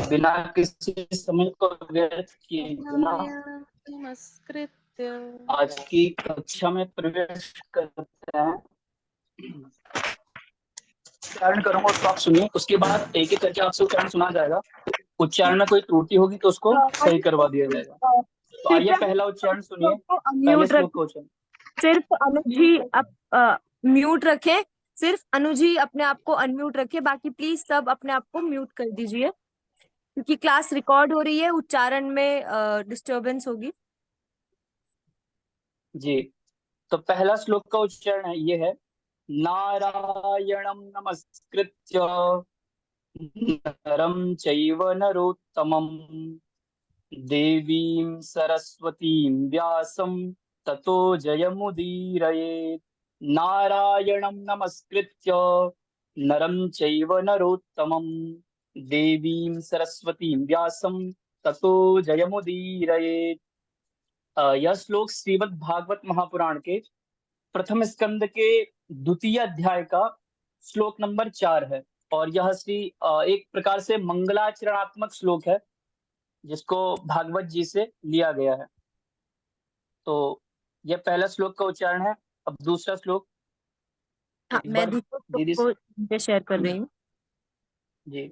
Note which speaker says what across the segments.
Speaker 1: बिना किसी समय को व्यर्थ किए बिना
Speaker 2: नमस्कृत्य।
Speaker 1: आज की कक्षा में प्रवेश करते हैं। उच्चारण करूंगा उसको आप सुनिए, उसके बाद एक एक करके आपसे उच्चारण सुना जाएगा। उच्चारण में कोई त्रुटि होगी तो उसको सही करवा दिया जाएगा। तो आइए
Speaker 3: कृपया
Speaker 1: पहला उच्चारण सुनिए,
Speaker 3: को
Speaker 1: पहले
Speaker 3: अनम्यूट
Speaker 1: श्लोक का
Speaker 3: रखें।
Speaker 1: उच्चारण।
Speaker 3: सिर्फ अनुज जी आप म्यूट रखें। सिर्फ अनुज जी अपने आप को अनम्यूट रखें, बाकी प्लीज सब अपने आप को म्यूट कर दीजिए, क्योंकि क्लास रिकॉर्ड हो रही है, उच्चारण में डिस्टरबेंस होगी।
Speaker 1: जी, तो पहला श्लोक का उच्चारण है, ये है नारायणं नमस्कृत्य नरं चैव नरोत्तमं देवीं सरस्वतीं व्यासं ततो जयमुदीरयेत्। नारायणं नमस्कृत्य नरं चैव नरोत्तमं देवीं सरस्वतीं व्यासं ततो जयमुदीरयेत्। यह श्लोक श्रीमद् भागवत महापुराण के प्रथम स्कंद के द्वितीय अध्याय का श्लोक नंबर 4 है। और यह एक प्रकार से मंगलाचरणात्मक श्लोक है, जिसको भागवत जी से लिया गया है। तो यह पहला श्लोक का उच्चारण है। अब दूसरा श्लोक
Speaker 3: हाँ,
Speaker 1: एक
Speaker 3: मैं
Speaker 1: बार
Speaker 3: दूसरे
Speaker 1: दीदी
Speaker 3: को शेयर कर रही हूँ।
Speaker 1: जी।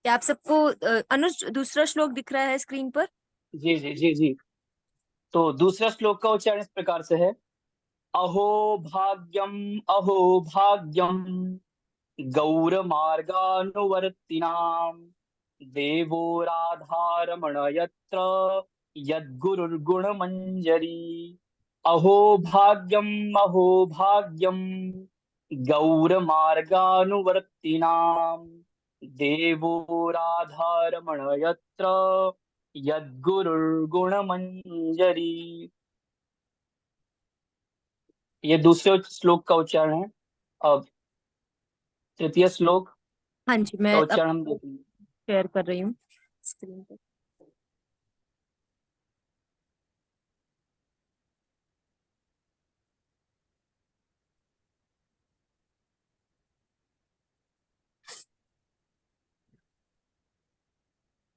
Speaker 3: क्या आप सबको अनुज दूसरा श्लोक दिख रहा है स्क्रीन पर?
Speaker 1: जी जी जी जी। तो दूसरा श्लोक का उच्चारण इस प्रकार से है, अहो भाग्यम अहो भाग्यम गौरमार्गानुवर्तिनाम् देवो राधारमण यत्र यद्गुरुर्गुणमञ्जरी। अहो भाग्यम गौरमार्गानुवर्तिनाम् देवो राधारमण यत्र यद्गुरुर्गुणमञ्जरी। ये दूसरे श्लोक का उच्चारण है। अब तृतीय श्लोक
Speaker 3: हाँ जी,
Speaker 1: का
Speaker 3: मैं अब
Speaker 1: उच्चारण हम देखेंगे।
Speaker 3: शेयर कर रही हूँ स्क्रीन पर।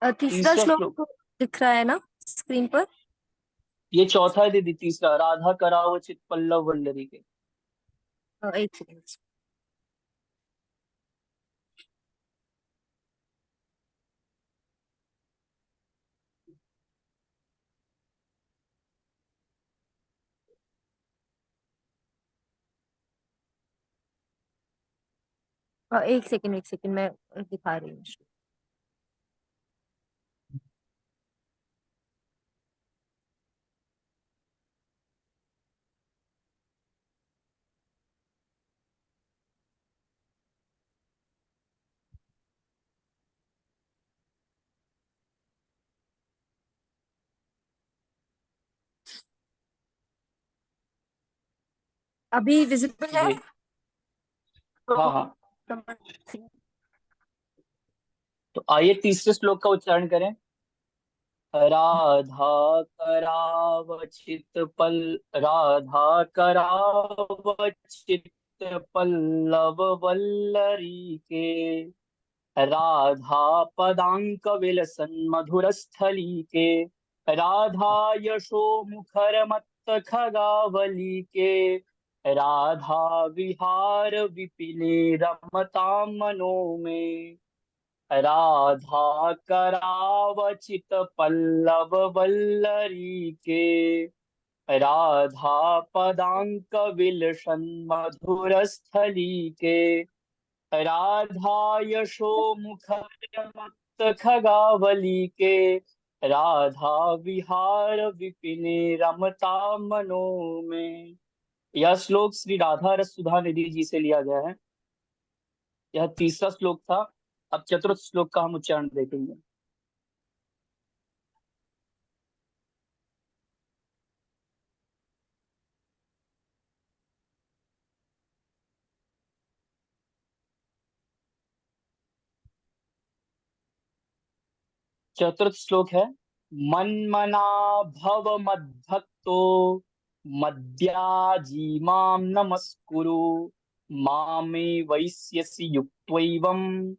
Speaker 3: तीसरा
Speaker 1: तीसरा श्लोक,
Speaker 3: श्लोक दिख रहा है ना स्क्रीन पर?
Speaker 1: ये चौथा है दीदी, तीसरा राधा कराव चित पल्लव वल्लरी के।
Speaker 3: एक सेकेंड। एक सेकेंड मैं दिखा रही हूँ। अभी विजिबल है?
Speaker 1: जी हाँ हाँ। तो आइए तीसरे श्लोक का उच्चारण करें। राधा करावचित पल्लव वल्लरी के राधा पदांक विलसन मधुरस्थली के राधा यशो मुखर मत्त खगावली के राधा विहार विपिने रमतां मनो में। राधा करावचित पल्लव वल्लरी के राधा पदांक विलसन मधुरस्थली के राधा यशो मुखर खगावली के राधा विहार विपिने रमता मनो में। यह श्लोक श्री राधा रस सुधा निधि जी से लिया गया है। यह तीसरा श्लोक था। अब चतुर्थ श्लोक का हम उच्चारण देखेंगे। चतुर्थ श्लोक है, मन्मना भव मद्भक्तो मद्याजीमां नमस्कुरु मामे वैश्यसि युक्त्वैवम्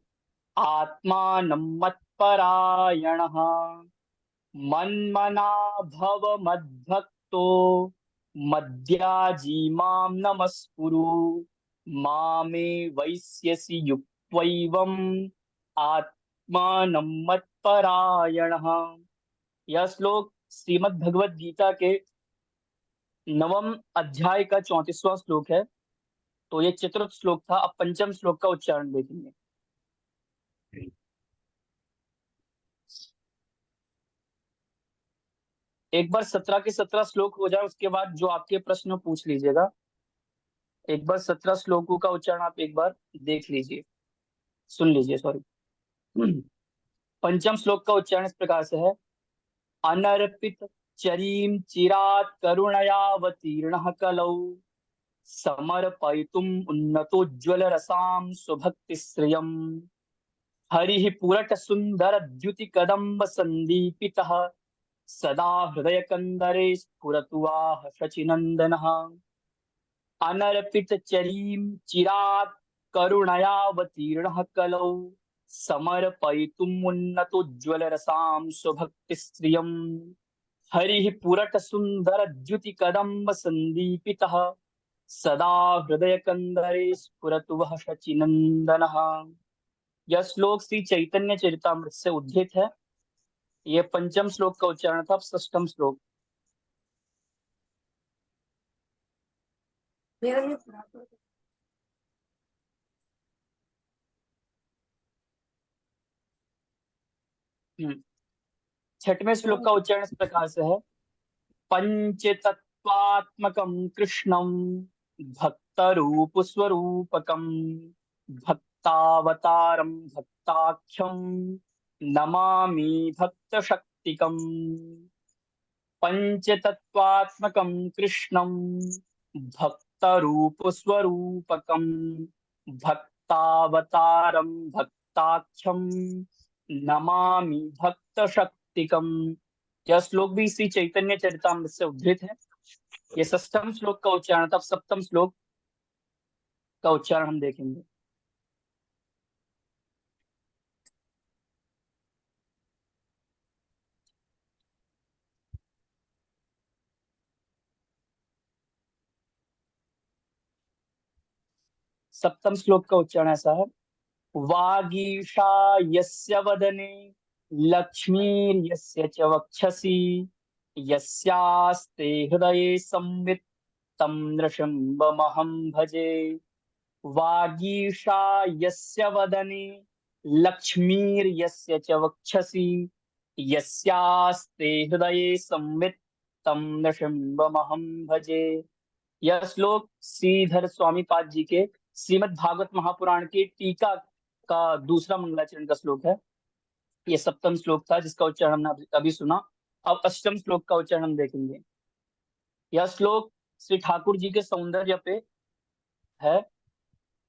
Speaker 1: आत्मानं मत्परायणः मन्मना भव मद्भक्तो मद्याजीमां नमस्कुरु मामे वैश्यसि युक्त्वैवम् आत्मानं मत्परायणः। यह श्लोक श्रीमद् भगवद गीता के नवम अध्याय का 34वां श्लोक है। तो ये चतुर्थ श्लोक था। अब पंचम श्लोक का उच्चारण देखेंगे। एक बार 17 के 17 श्लोक हो जाए, उसके बाद जो आपके प्रश्न पूछ लीजिएगा। एक बार 17 श्लोकों का उच्चारण आप एक बार देख लीजिए, सुन लीजिए, सॉरी। पंचम श्लोक का उच्चारण इस प्रकार से है। अनर्पित चरीम चिरात करुणयावतीर्णः कलौ समर्पयितुम् उन्नतोज्ज्वल रसां स्वभक्ति श्रियम् हरिः पुरट सुंदर द्युति कदम्ब संदीपितः सदा हृदय कंदरे स्फुरतु वाह शचिनंदनः अनर्पित चरीम चिरात् करुणयावतीर्णः कलौ समर्पयितुमुन्नतोज्ज्वल रसां स्वभक्ति श्रियम् हरिः पुरट सुंदर द्युति कदम्ब संदीपितः सदा हृदय कंदरे स्फुरतु वह शचिनंदनः। यह श्लोक श्री चैतन्य चरितामृत से उद्धृत है। यह पंचम श्लोक का उच्चारण था। अब षष्ठम श्लोक। छठवें श्लोक का उच्चारण इस प्रकार से है। पंचतत्वात्मकं कृष्णं भक्त रूप स्वरूपकं भक्तावतारं भक्ताख्यं नमामि भक्त शक्तिकम्। पंचतत्वात्मकं कृष्णं भक्त रूप स्वरूपकं भक्तावतारं भक्ताख्यं नमामि भक्त शक्तिकम्। यह श्लोक भी श्री चैतन्य चरितामृत से उद्धृत है। ये षष्ठम श्लोक का उच्चारण था। अब सप्तम श्लोक का उच्चारण हम देखेंगे। सप्तम श्लोक का उच्चारण ऐसा है। वागीशा यस्य वदने लक्ष्मीर्यस्य च वक्षसि यस्यास्ते हृदये संवित् तं नृसिंहमहं भजे। वागीशा यस्य वदने लक्ष्मीर्यस्य च वक्षसि यस्यास्ते हृदये संवित् तं नृसिंहमहं भजे। यह श्लोक श्रीधर स्वामी पाद जी के श्रीमद् भागवत महापुराण की टीका का दूसरा मंगलाचरण का श्लोक है। यह सप्तम श्लोक था जिसका उच्चारण हमने अभी सुना। अब अष्टम श्लोक का उच्चारण हम देखेंगे। यह श्लोक श्री ठाकुर जी के सौंदर्य पे है।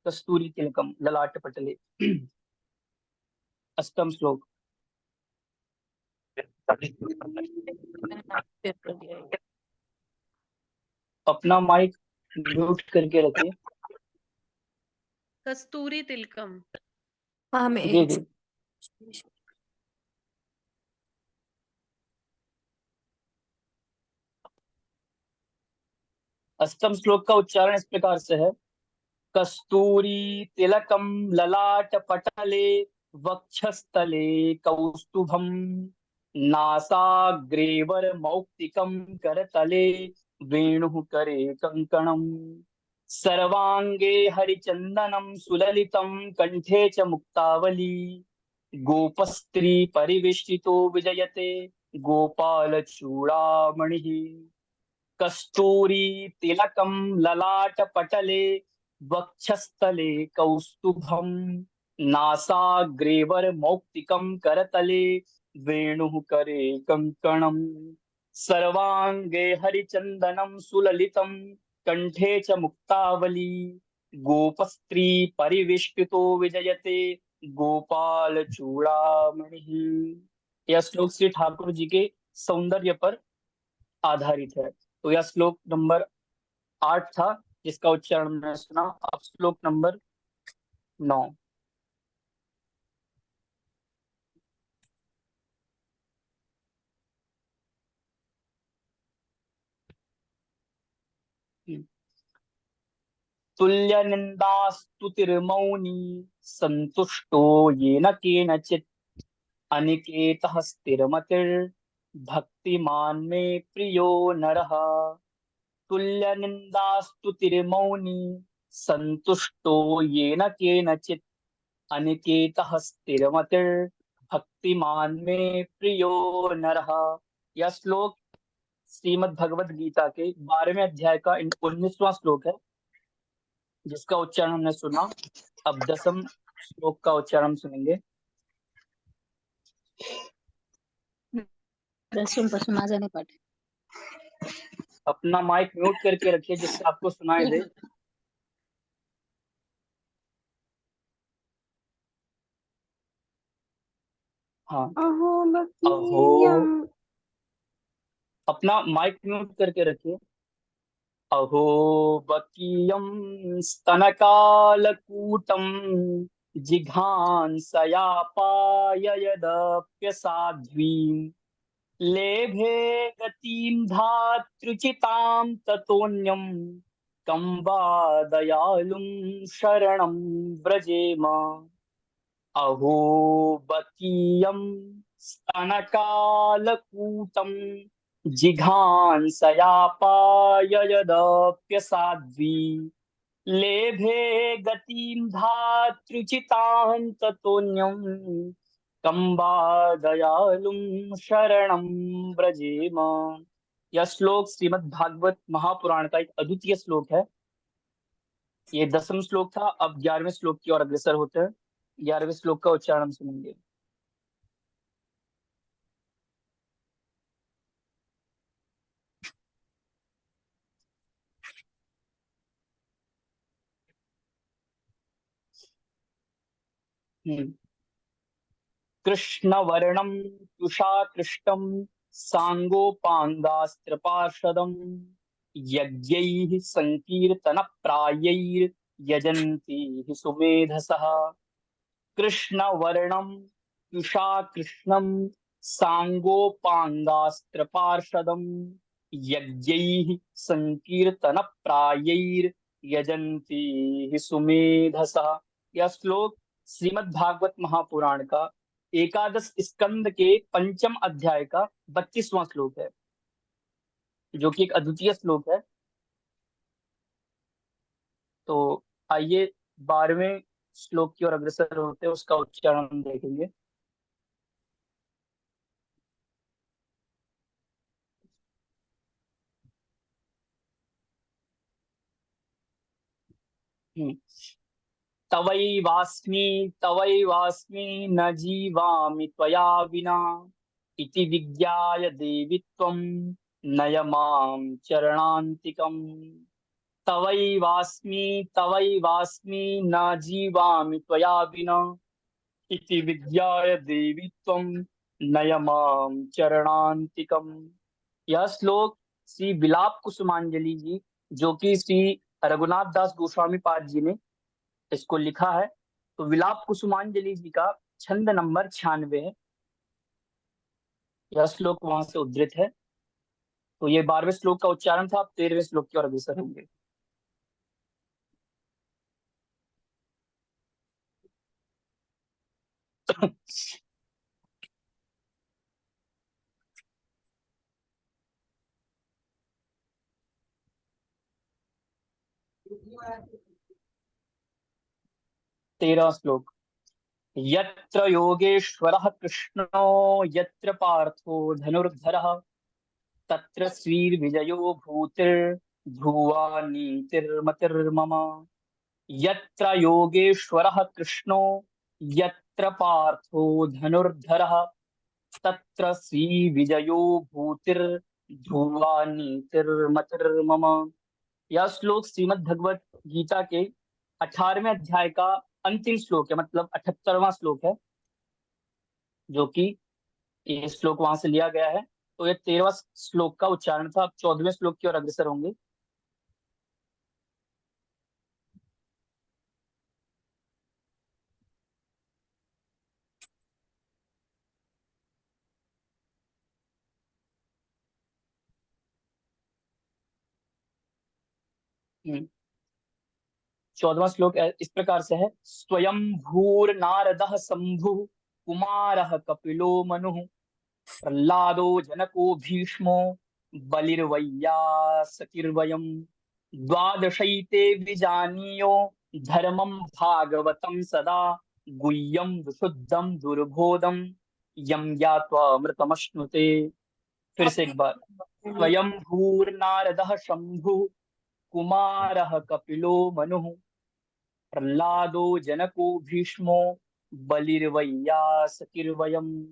Speaker 1: कस्तूरी तिलकम ललाट पटले। अष्टम श्लोक। अपना माइक म्यूट करके रखिए।
Speaker 2: कस्तूरी तिलकम।
Speaker 3: हाँ, हमें
Speaker 1: जी
Speaker 3: एक
Speaker 1: जी। अष्टम श्लोक का उच्चारण इस प्रकार से है। कस्तूरी तिलकम ललाट पटले वक्षस्थले कौस्तुभम नासाग्रे मौक्तिकम करतले वेणुः करे कंकणम सर्वांगे हरिचंदनम सुललितम कंठे च मुक्तावली गोपस्त्री परिवेष्टितो विजयते गोपाल चूड़ामणि कस्तूरी तिलकम ललाट पटले वक्षस्थले कौस्तुभम नासाग्रे मौक्तिकम करतले वेणुः करे कंकणम सर्वांगे हरिचंदनम सुललितम कंठे च मुक्तावली गोपस्त्री परिवेष्टितो विजयते गोपाल चूड़ामणि। यह श्लोक श्री ठाकुर जी के सौंदर्य पर आधारित है। तो यह श्लोक नंबर 8 था जिसका उच्चारण मैंने सुना। अब श्लोक नंबर 9। तुल्य निंदास्तुतिर्मौनी संतुष्टो येन केनचित् अनिकेतः स्थिरमतिर्भक्तिमान् मे प्रियो नरः। तुल्य निंदास्तुतिर्मौनी संतुष्टो येन केनचित् अनिकेतः स्थिरमतिर्भक्तिमान् मे प्रियो नरः। यह श्लोक श्रीमद् भगवद गीता के 12वें अध्याय का 19वां श्लोक है जिसका उच्चारण हमने सुना। अब 10वें श्लोक का उच्चारण सुनेंगे।
Speaker 4: 10 पासून माझा नाही पाठ.
Speaker 1: अपना माइक म्यूट करके रखिए जिससे आपको सुनाई दे। हाँ,
Speaker 3: अहो
Speaker 1: अहो,
Speaker 3: बकीयम
Speaker 1: अपना माइक म्यूट करके रखिए। अहो बकीयम स्तनकालकूटम जिघांसयापाययदप्यसाध्वीं लेभे गतिं धातृचितां ततोऽन्यं कं वा दयालुं शरणं व्रजेम। अहो बकीयं स्तनकालकूटं जिघांसयापाययदप्यसाध्वी लेभे गतिं धातृचितां ततोऽन्यं कं वा दयालुं शरणं व्रजेम। यह श्लोक श्रीमद् भागवत महापुराण का एक अद्वितीय श्लोक है। ये 10वां श्लोक था। अब 11वें श्लोक की ओर अग्रसर होते हैं। 11वें श्लोक का उच्चारण हम सुनेंगे। कृष्णवर्णं तुषाकृष्टं साङ्गोपाङ्गास्त्रपार्षदं यज्ञैः सङ्कीर्तनप्रायैर्यजन्ति हि सुमेधसः। कृष्णवर्णं तुषाकृष्णं साङ्गोपाङ्गास्त्रपार्षदं यज्ञैः सङ्कीर्तनप्रायैर्यजन्ति हि सुमेधसः। यह श्लोक श्रीमद् भागवत महापुराण का एकादश स्कंद के 5वें अध्याय का 32वां श्लोक है जो कि एक अद्वितीय श्लोक है। तो आइए 12वें श्लोक की ओर अग्रसर होते हैं, उसका उच्चारण हम देखेंगे। हम्म। तवैवास्मि न जीवामि त्वया विना इति विज्ञाय देवि त्वं नय मां चरणान्तिकम्। तवैवास्मि न जीवामि त्वया विना इति विज्ञाय देवि त्वं नय मां चरणान्तिकम्। यह श्लोक श्री विलाप कुसुमांजलि जी जो कि श्री रघुनाथ दास गोस्वामी पाद जी ने इसको लिखा है। तो विलाप कुसुमांजलि जी का छंद नंबर 96 है। यह श्लोक वहां से उद्धृत है। तो ये 12वें श्लोक का उच्चारण था। अब 13वें श्लोक की ओर अग्रसर होंगे। 13वां श्लोक। यत्र योगेश्वरः कृष्णो यत्र पार्थो धनुर्धरः तत्र श्रीर्विजयो भूतिर्ध्रुवा नीतिर्मतिर्मम। यत्र योगेश्वरः कृष्णो यत्र पार्थो धनुर्धरः तत्र श्रीविजयो भूतिर्ध्रुवा नीतिर्मतिर्मम। यह श्लोक श्रीमद् भगवत गीता के 18वें अध्याय का अंतिम श्लोक है, मतलब 78वां श्लोक है जो कि ये श्लोक वहां से लिया गया है। तो ये 13वां श्लोक का उच्चारण था। अब 14वें श्लोक की ओर अग्रसर होंगे। हम्म, 14वां श्लोक इस प्रकार से है। स्वयं भूर नारदः शंभु कुमारः कपिलो मनुः प्रह्लादो जनको भीष्मो बलिर्वैयासकिर्वयम् द्वादशैते विजानीयो धर्मं भागवतं सदा गुह्यं विशुद्धं दुर्बोधं यं ज्ञात्वा अमृतमश्नुते। फिर से एक बार। स्वयं भूर्नारदः शंभु कुमारः कपिलो मनुः प्रह्लादो जनको भीष्मो बलिर्वैयासकिर्वयम्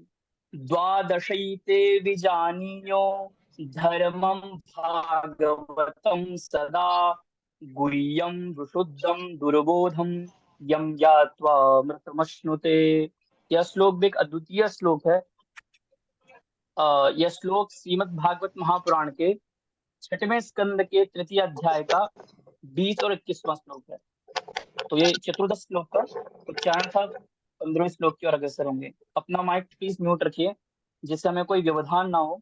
Speaker 1: द्वादशैते विजानीयो धर्मं भागवतं सदा गुह्यं विशुद्धं दुर्बोधं यं ज्ञात्वा मृतमश्नुते। यह श्लोक भी एक अद्वितीय श्लोक है। यह श्लोक श्रीमद् भागवत महापुराण के 6वें स्कंद के तृतीय अध्याय का 20 और 21वां श्लोक है। तो ये चतुर्दश श्लोक का उच्चारण था। 15वें श्लोक की ओर अग्रसर होंगे। अपना माइक प्लीज म्यूट रखिए जिससे हमें कोई व्यवधान ना हो।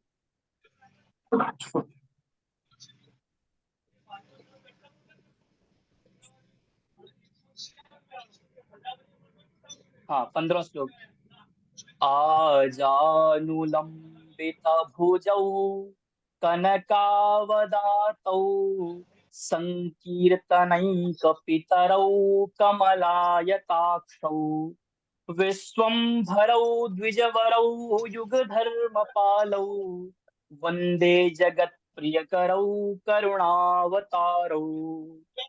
Speaker 1: हाँ, 15वां श्लोक। आजानुलंबित भुजौ कनकावदातौ संकीर्तनैकपितरौ कमलायताक्षौ विश्वम्भरौ द्विजवरौ युगधर्मपालौ वन्दे जगत्प्रियकरौ करुणावतारौ।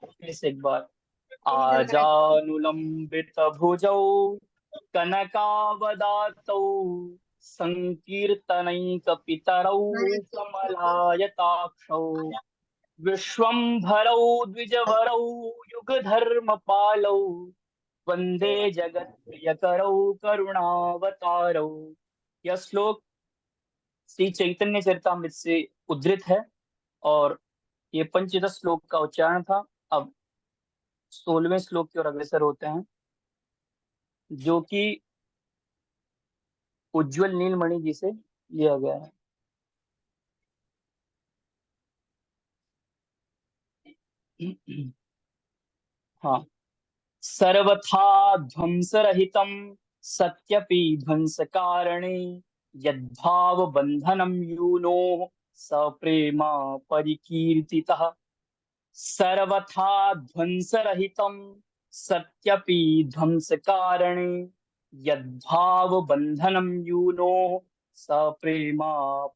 Speaker 1: फिर से एक बार। आजानुलंबित भुजौ कनकावदातौ संकीर्तनैकपितरौ कमलायताक्षौ विश्वम्भरौ द्विजवरौ युगधर्मपालौ वंदे जगत प्रियकरौ करुणावतारौ। यह श्लोक श्री चैतन्य चरितामृत से उद्धृत है और ये पंचदश श्लोक का उच्चारण था। अब 16वें श्लोक की ओर अग्रसर होते हैं जो कि उज्जवल नीलमणि जी से लिया गया है। हाँ। सर्वथा ध्वंसरहितं सत्यपि ध्वंसकारणे यद्भाव बंधनं यूनो स प्रेम परिकीर्तितः। सर्वथा ध्वंसरहितं सत्यपि ध्वंसकारणे यद्भाव बंधनं यूनो स प्रेम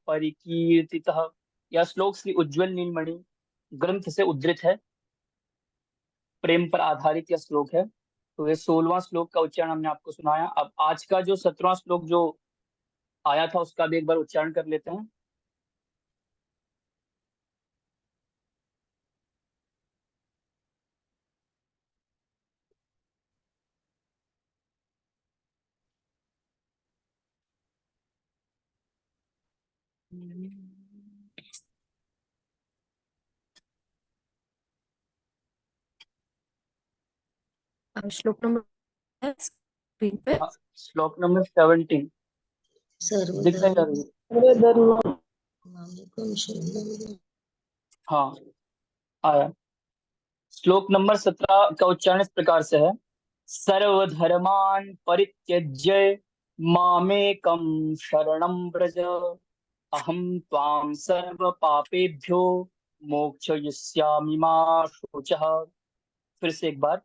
Speaker 1: परिकीर्तितः। यह श्लोक श्री उज्जवल नीलमणि ग्रंथ से उद्धृत है। प्रेम पर आधारित यह श्लोक है। तो ये 16वां श्लोक का उच्चारण हमने आपको सुनाया। अब आज का जो 17वां श्लोक जो आया था उसका भी एक बार उच्चारण कर लेते हैं।
Speaker 3: श्लोक नंबर स्क्रीन पे।
Speaker 1: हाँ, श्लोक नंबर 17 दिख रहा है
Speaker 4: सर्वधर्म
Speaker 1: क्या?
Speaker 4: मामकं शरणं
Speaker 1: हाँ, आया। श्लोक नंबर 17 का उच्चारण इस प्रकार से है। सर्वधर्मान् परित्यज्य मामेकं शरणं व्रज अहं त्वां सर्व पापेभ्यो मोक्षयिष्यामि मा शुचः। फिर से एक बार।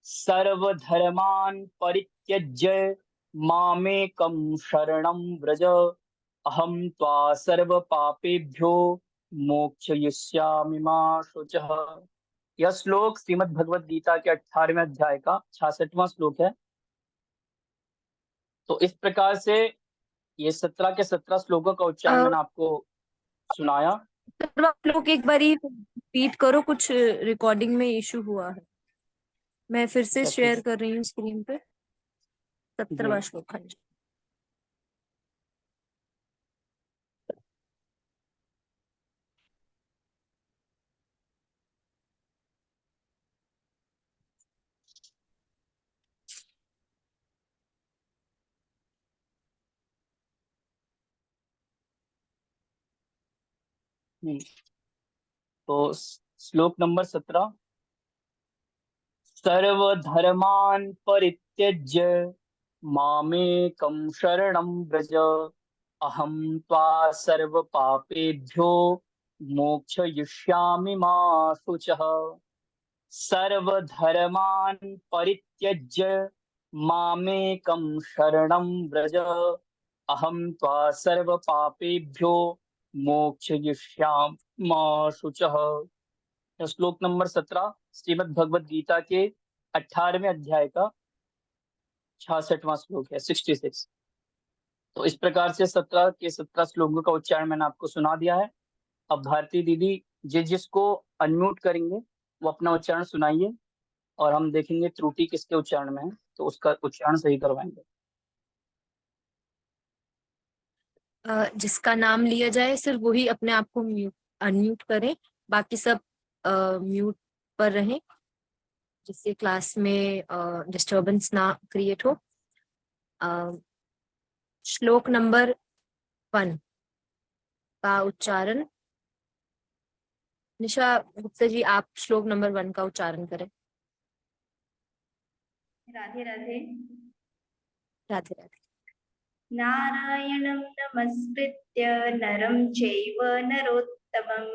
Speaker 1: सर्वधर्मान् परित्यज्य मामेकं शरणं व्रज अहं त्वा सर्व पापेभ्यो मोक्षयिष्यामि मा शुचः। यह श्लोक श्रीमद् भगवद गीता के 18वें अध्याय का 66वां श्लोक है। तो इस प्रकार से ये 17 के 17 श्लोकों का उच्चारण मैंने आपको सुनाया।
Speaker 3: श्लोक एक बार रिपीट करो, कुछ रिकॉर्डिंग में इशू हुआ है। मैं फिर से
Speaker 1: अच्छा,
Speaker 3: शेयर
Speaker 1: ठीक
Speaker 3: कर रही हूँ स्क्रीन पे।
Speaker 1: जी।
Speaker 3: 17वां श्लोक। हाँ जी।
Speaker 1: हम्म, तो श्लोक नंबर 17। सर्वधर्मान् परित्यज्य मामेकं शरणं व्रज, अहं त्वा सर्वपापेभ्यो मोक्षयिष्यामि मा शुचः। सर्वधर्मान् परित्यज्य मामेकं शरणं व्रज, अहं त्वा सर्वपापेभ्यो मोक्षयिष्यामि मा शुचः। श्लोक नंबर 17 श्रीमद् भगवद गीता के 18वें अध्याय का 66वां श्लोक है, 66। तो इस प्रकार से 17 के 17 श्लोकों का उच्चारण मैंने आपको सुना दिया है। अब भारती दीदी जिसको अनम्यूट करेंगे वो अपना उच्चारण सुनाइए, और हम देखेंगे त्रुटि किसके उच्चारण में है, तो उसका उच्चारण सही करवाएंगे।
Speaker 3: जिसका नाम लिया जाए सिर्फ वही अपने आप को अनम्यूट करें, बाकी सब म्यूट पर रहें, जिससे क्लास में डिस्टरबेंस ना क्रिएट हो। श्लोक नंबर 1 का उच्चारण, निशा गुप्ता जी आप श्लोक नंबर 1 का उच्चारण करें।
Speaker 5: राधे राधे।
Speaker 3: राधे राधे।
Speaker 5: नारायणं नमस्कृत्य नरं चैव नरोत्तमं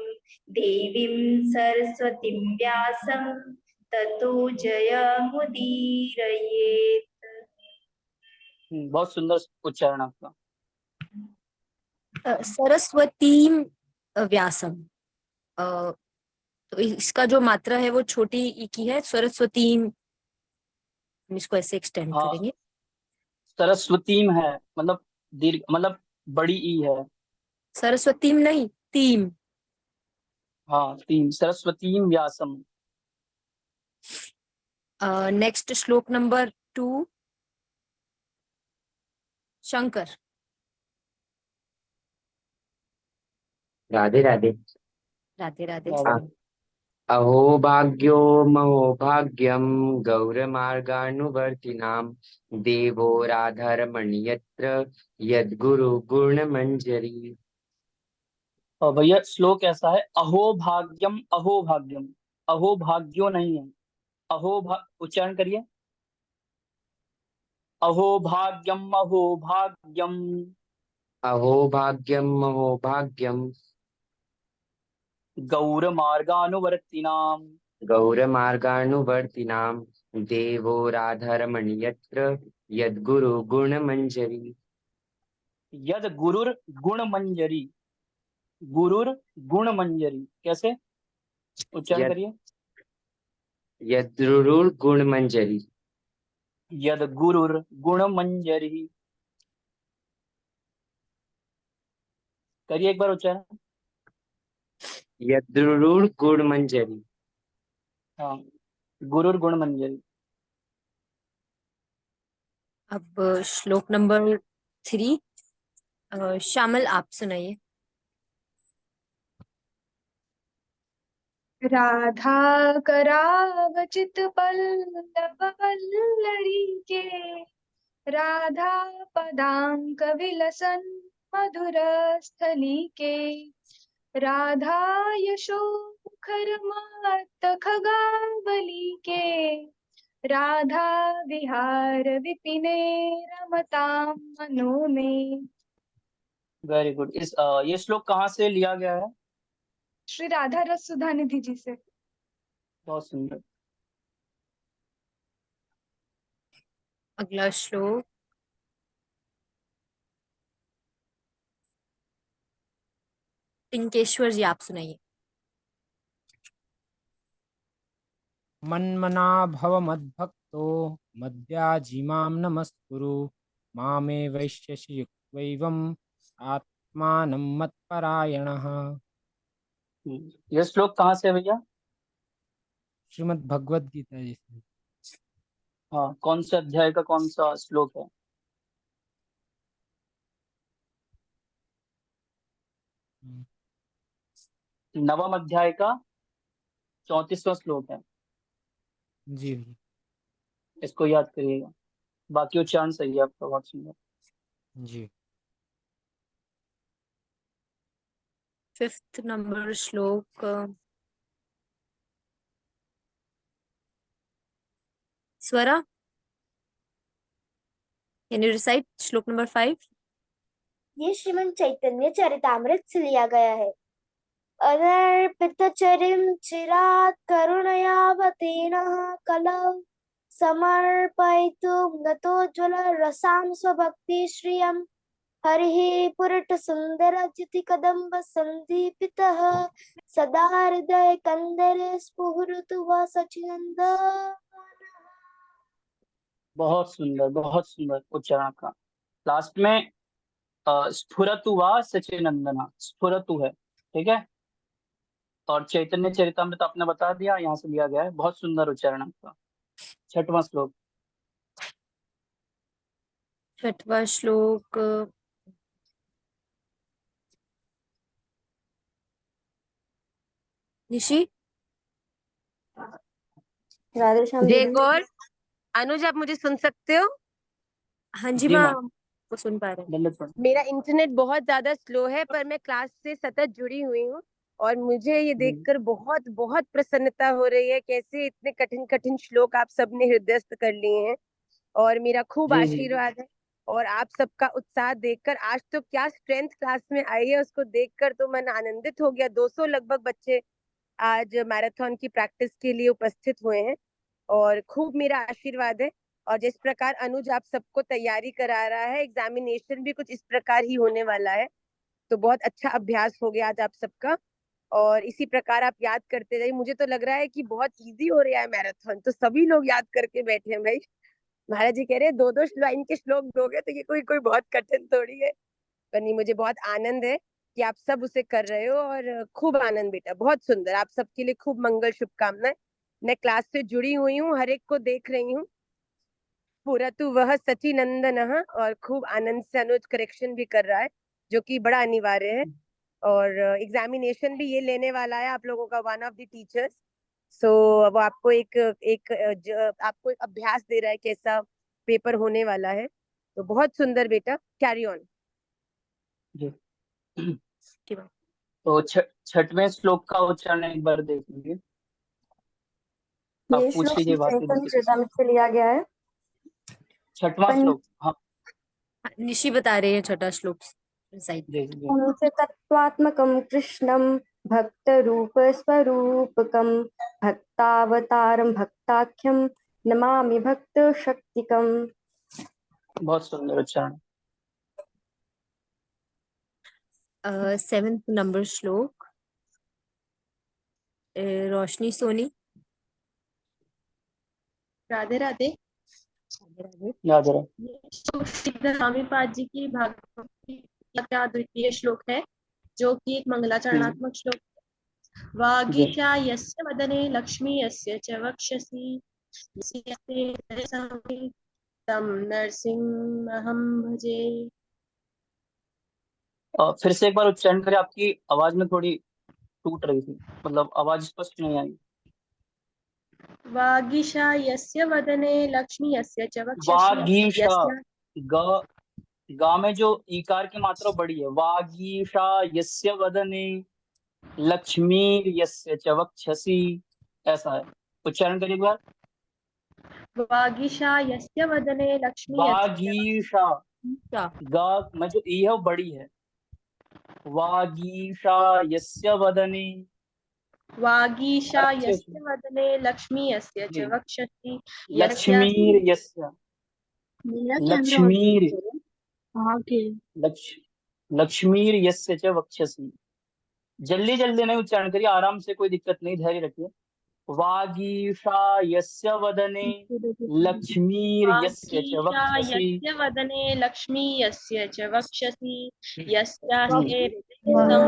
Speaker 5: देवीं सरस्वतीं व्यासं ततो जयमुदीरयेत्।
Speaker 1: बहुत सुंदर उच्चारण आपका।
Speaker 3: सरस्वतीं व्यासम, तो इसका जो मात्रा है वो छोटी ई की है, सरस्वतीं, हम इसको ऐसे एक्सटेंड
Speaker 1: हाँ,
Speaker 3: करेंगे।
Speaker 1: सरस्वतीम है, मतलब दीर्घ, मतलब बड़ी ई है।
Speaker 3: सरस्वतीं नहीं, तीम।
Speaker 1: हाँ, तीन, सरस्वतीम व्यासम।
Speaker 3: नेक्स्ट श्लोक नंबर 2, शंकर।
Speaker 6: राधे राधे।
Speaker 3: राधे राधे।
Speaker 1: राधे।
Speaker 6: अहो भाग्यो महो भाग्यम गौरमार्गानुवर्तिनां देवो राधारमणयत्र यद्गुरु गुणमंजरी।
Speaker 1: और भैया श्लोक ऐसा है, अहो भाग्यम, अहो भाग्यम, अहो भाग्यो नहीं है, उच्चारण करिए, अहो भाग्यम, अहो भाग्यम।
Speaker 6: अहो भाग्यम महो भाग्यम
Speaker 1: गौर मार्गानुवर्तिनाम
Speaker 6: गौरमार्गानुवर्तिनां देवो राधारमणयत्र यद्गुरु गुणमंजरी।
Speaker 1: यद गुरुर गुण मंजरी, गुरुर गुण मंजरी, कैसे उच्चारण
Speaker 6: यद
Speaker 1: करिए,
Speaker 6: यद्रुरुर गुणमंजरी।
Speaker 1: यद गुरुर गुण मंजरी, करिए एक बार उच्चारण।
Speaker 6: यद्रुरुर गुणमंजरी।
Speaker 1: हाँ, गुरुर गुण मंजरी।
Speaker 3: अब श्लोक नंबर 3, श्यामल आप सुनाइए।
Speaker 7: राधा करावचित पल्लव वल्लरी के राधा पदांक विलसन मधुर स्थली के राधा यशो मुखर मत खगावली के राधा विहार विपिने रमताम मनो में।
Speaker 1: Very good. ये श्लोक कहाँ से लिया गया है?
Speaker 7: श्री राधा रस सुधा निधि जी से।
Speaker 1: बहुत सुंदर।
Speaker 3: अगला श्लोक टिंकेश्वर जी आप सुनाइए।
Speaker 8: मन्मना भव मद्भक्तो मद्याजीमां नमस्कुरु मामे वैश्यसि युक्तैवम् आत्मानं मत्परायणः।
Speaker 1: ये श्लोक कहाँ से है भैया?
Speaker 8: श्रीमद् भगवद गीता जी से।
Speaker 1: हाँ, कौन से अध्याय का कौन सा श्लोक है? नवम अध्याय का 34वां श्लोक है,
Speaker 8: जी भैया।
Speaker 1: इसको याद करिएगा। बाकी उच्चारण सही है आपका, बहुत सुंदर।
Speaker 8: जी।
Speaker 3: 5th number श्लोक स्वरा, can you recite श्लोक number 5?
Speaker 5: ये श्रीमद् चैतन्य चरितामृत से लिया गया है। अदर्पितचरिं चिरात् करुणयावतेनः कलौ समर्पयितुं नतोज्ज्वल रसां स्वभक्ति श्रियं हरिः पुरट सुन्दरज्योति कदम्ब सन्दीपितः सदा हृदय कंदरे स्फुरतु वा सचिनंदन।
Speaker 1: बहुत सुंदर उच्चारण का। लास्ट में स्फुरतु वा सचिनंदना, स्फुरतु है, ठीक है। और चैतन्य चरितामृत आपने बता दिया, यहाँ से लिया गया है। बहुत सुंदर उच्चारण आपका। 6वां श्लोक।
Speaker 3: 6वां श्लोक निशी।
Speaker 5: राधे श्याम
Speaker 9: जय
Speaker 5: दीदी।
Speaker 9: कौर। अनुज, आप मुझे सुन सकते हो?
Speaker 3: हाँ जी
Speaker 1: जी
Speaker 3: माँ,
Speaker 1: माँ।
Speaker 3: को सुन पा रहे हैं।
Speaker 1: दंडवत प्रणाम।
Speaker 9: मेरा इंटरनेट बहुत ज्यादा स्लो है, पर मैं क्लास से सतत जुड़ी हुई हूँ और मुझे ये देखकर बहुत बहुत प्रसन्नता हो रही है कैसे इतने कठिन कठिन श्लोक आप सबने हृदयस्थ कर लिए हैं। और मेरा खूब
Speaker 1: जी जी
Speaker 9: आशीर्वाद है। और आप सबका उत्साह देखकर, आज तो क्या स्ट्रेंथ क्लास में आई है उसको देखकर तो मन आनंदित हो गया। 200 लगभग बच्चे आज मैराथन की प्रैक्टिस के लिए उपस्थित हुए हैं और खूब मेरा आशीर्वाद है। और जिस प्रकार अनुज आप सबको तैयारी करा रहा है, एग्जामिनेशन भी कुछ इस प्रकार ही होने वाला है, तो बहुत अच्छा अभ्यास हो गया आज आप सबका। और इसी प्रकार आप याद करते जाइए। मुझे तो लग रहा है कि बहुत इजी हो रहा है मैराथन, तो सभी लोग याद करके बैठे हैं भाई। महाराज जी कह रहे हैं 2-2 लाइन के श्लोक दोगे तो ये कोई कोई बहुत कठिन थोड़ी है। पर नहीं, मुझे बहुत आनंद है कि आप सब उसे कर रहे हो और खूब आनंद बेटा, बहुत सुंदर। आप सबके लिए खूब मंगल शुभकामनाएं। मैं क्लास से जुड़ी हुई हूँ, हर एक को देख रही हूँ। पूरा तो वह सचिनंदन, और खूब आनंद से अनुज करेक्शन भी कर रहा है, जो कि बड़ा अनिवार्य है। और एग्जामिनेशन भी ये लेने वाला है आप लोगों का, वन ऑफ द टीचर्स। सो वो आपको आपको एक अभ्यास दे रहा है कैसा पेपर होने वाला है। तो बहुत सुंदर बेटा, कैरी ऑन।
Speaker 1: जी।
Speaker 3: ठीक है।
Speaker 1: तो 6वें श्लोक का उच्चारण एक बार देख लीजिए। आप
Speaker 5: ये
Speaker 1: पूछ
Speaker 5: श्लोक
Speaker 1: लीजिए बात में
Speaker 5: चैतन्य
Speaker 1: किसी से।
Speaker 5: चरितामृत से लिया गया है।
Speaker 1: 6वां श्लोक। हाँ
Speaker 3: निशी बता रहे हैं 6वां श्लोक रिसाइट।
Speaker 1: जी जी।
Speaker 5: पंचतत्त्वात्मकं कृष्णं भक्तरूपस्वरूपकं भक्तावतारं भक्ताख्यं नमामि भक्तशक्तिकम्।
Speaker 1: बहुत सुंदर उच्चारण।
Speaker 3: 7th नंबर श्लोक रोशनी सोनी।
Speaker 2: राधे राधे।
Speaker 1: याद रहे।
Speaker 2: ये श्लोक स्वामीपाद जी की भागवत गीता का द्वितीय श्लोक है, जो कि एक मंगलाचरणात्मक श्लोक है। वागीशा यस्य वदने लक्ष्मी यस्य च वक्षसि यस्य तं नरसिंहमहं भजे।
Speaker 1: फिर से एक बार उच्चारण करें, आपकी आवाज में थोड़ी टूट रही थी, मतलब आवाज स्पष्ट नहीं आई।
Speaker 2: वागीशा यस्य वदने लक्ष्मी यस्य च वक्षसि
Speaker 1: वागीशा,
Speaker 2: यस्य।
Speaker 1: ग गा में जो ईकार की मात्रा बड़ी है। वागीशा यस्य वदने लक्ष्मी यस्य च वक्षसि, ऐसा है। उच्चारण करिए एक बार।
Speaker 2: वागीशा यस्य वदने लक्ष्मी यस्य
Speaker 1: वागीशा,
Speaker 3: क्या
Speaker 1: गा में जो ई है वो बड़ी है। वागीशा यस्य वदने,
Speaker 2: वागीशा
Speaker 1: अच्छे से।
Speaker 2: यस्य वदने लक्ष्मी यस्य
Speaker 1: जी।
Speaker 2: च वक्षसि यस्य।
Speaker 1: लक्ष्मीर यस्य, लक्ष्मीर लक्ष्मीर यस्य च वक्षसि। जल्दी जल्दी नहीं उच्चारण करिए, आराम से, कोई दिक्कत नहीं, धैर्य रखिए। वागीशा यस्य वदने लक्ष्मीर यस्य च
Speaker 2: वागीशा
Speaker 1: वक्षसि।
Speaker 2: यस्य वदने लक्ष्मी यस्य च वक्षसि यस्यास्ते हृदये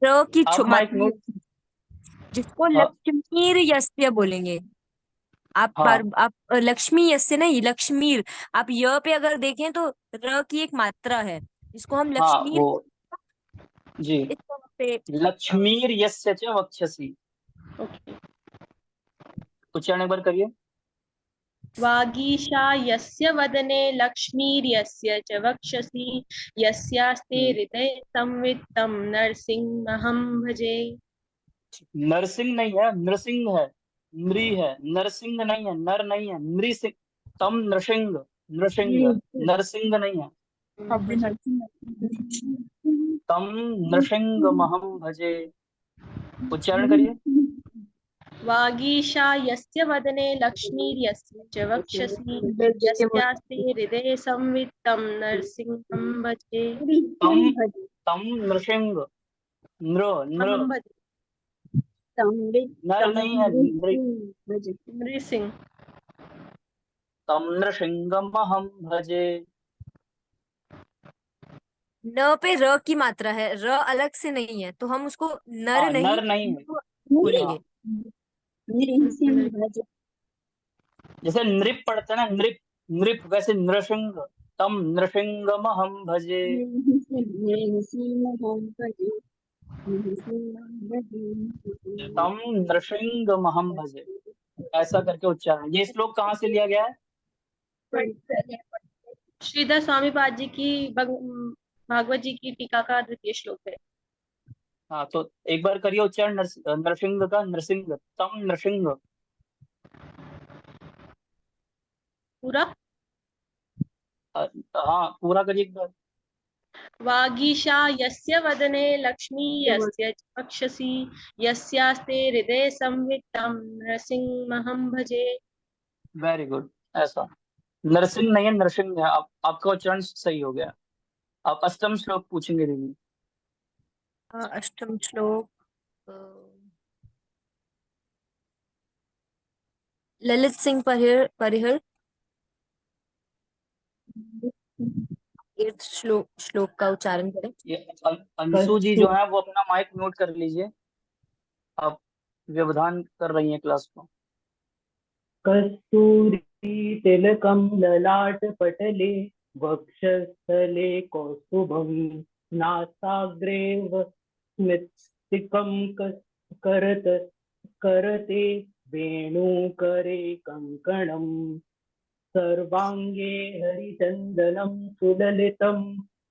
Speaker 3: र की
Speaker 1: आप माइक
Speaker 3: मात्रा,
Speaker 1: नोट।
Speaker 3: जिसको
Speaker 1: हाँ
Speaker 3: लक्ष्मीर यस्य बोलेंगे। आप
Speaker 1: हाँ
Speaker 3: आप लक्ष्मी यस्य नहीं, लक्ष्मीर। आप य पे अगर देखें तो र की एक मात्रा है, जिसको हम
Speaker 1: हाँ
Speaker 3: लक्ष्मीर
Speaker 1: वो जी।
Speaker 3: इस तरह पे
Speaker 1: लक्ष्मीर यस्य च वक्षसि। उच्चारण एक बार करिए।
Speaker 2: वागीशा यस्य वदने लक्ष्मीर्यस्य च वक्षसि यस्यास्ते हृदये संवित्तं नरसिंहमहं भजे।
Speaker 1: नरसिंह नहीं है, नृसिंह है, नृ है, नरसिंह नहीं है, नर नहीं है, नृसिंह। तम नृसिंह, नृसिंह, नरसिंह नहीं है। तम नृसिंह महम भजे। उच्चारण करिए।
Speaker 2: वागीशा यस्य वदने लक्ष्मीर्यस्य च वक्षसि यस्यास्ते हृदये संवित्तं नरसिंहं भजे।
Speaker 1: तम तम नृसिंह, नृ नृ,
Speaker 2: महं भजे।
Speaker 1: नर नहीं है, नृ।
Speaker 2: नृसिंह।
Speaker 1: तम नृसिंह महम भजे।
Speaker 3: न पे र की मात्रा है, र अलग से नहीं है, तो हम उसको नर
Speaker 1: हाँ,
Speaker 3: नहीं
Speaker 1: नर नहीं है।
Speaker 3: बोलेंगे।
Speaker 1: जैसे नृप पढ़ते हैं ना, नृप, नृप वैसे नृसिंह। तम नृसिंह महम भजे। तम नृसिंह महम भजे, ऐसा करके उच्चारण। ये श्लोक कहाँ से लिया गया है?
Speaker 2: श्रीधर स्वामी पाद जी की भागवत जी की टीका का द्वितीय श्लोक है।
Speaker 1: हाँ, तो एक बार करिए उच्चारण नृसिंह का, नृसिंह, तम नृसिंह।
Speaker 2: पूरा।
Speaker 1: हाँ, पूरा करिए एक बार।
Speaker 2: वागीशा यस्य वदने लक्ष्मी यस्य च वक्षसि यस्यास्ते हृदये संवित्तं नरसिंहमहं भजे।
Speaker 1: Very good. ऐसा नरसिंह नहीं है, नरसिंह है। आपका उच्चारण सही हो गया। आप अष्टम श्लोक पूछेंगे दीदी।
Speaker 3: अष्टम श्लोक ललित सिंह परिहर परिहर 8th श्लोक का उच्चारण करें।
Speaker 1: ये अंशु जी जो है वो अपना माइक म्यूट कर लीजिए, आप व्यवधान कर रही हैं क्लास को।
Speaker 10: कस्तूरी तिलकं ललाटपटले वक्षस्थले कौस्तुभं नासाग्रे स्मितिकं करते वेणुकरे कङ्कणं सर्वाङ्गे हरिचन्दनं सुललितं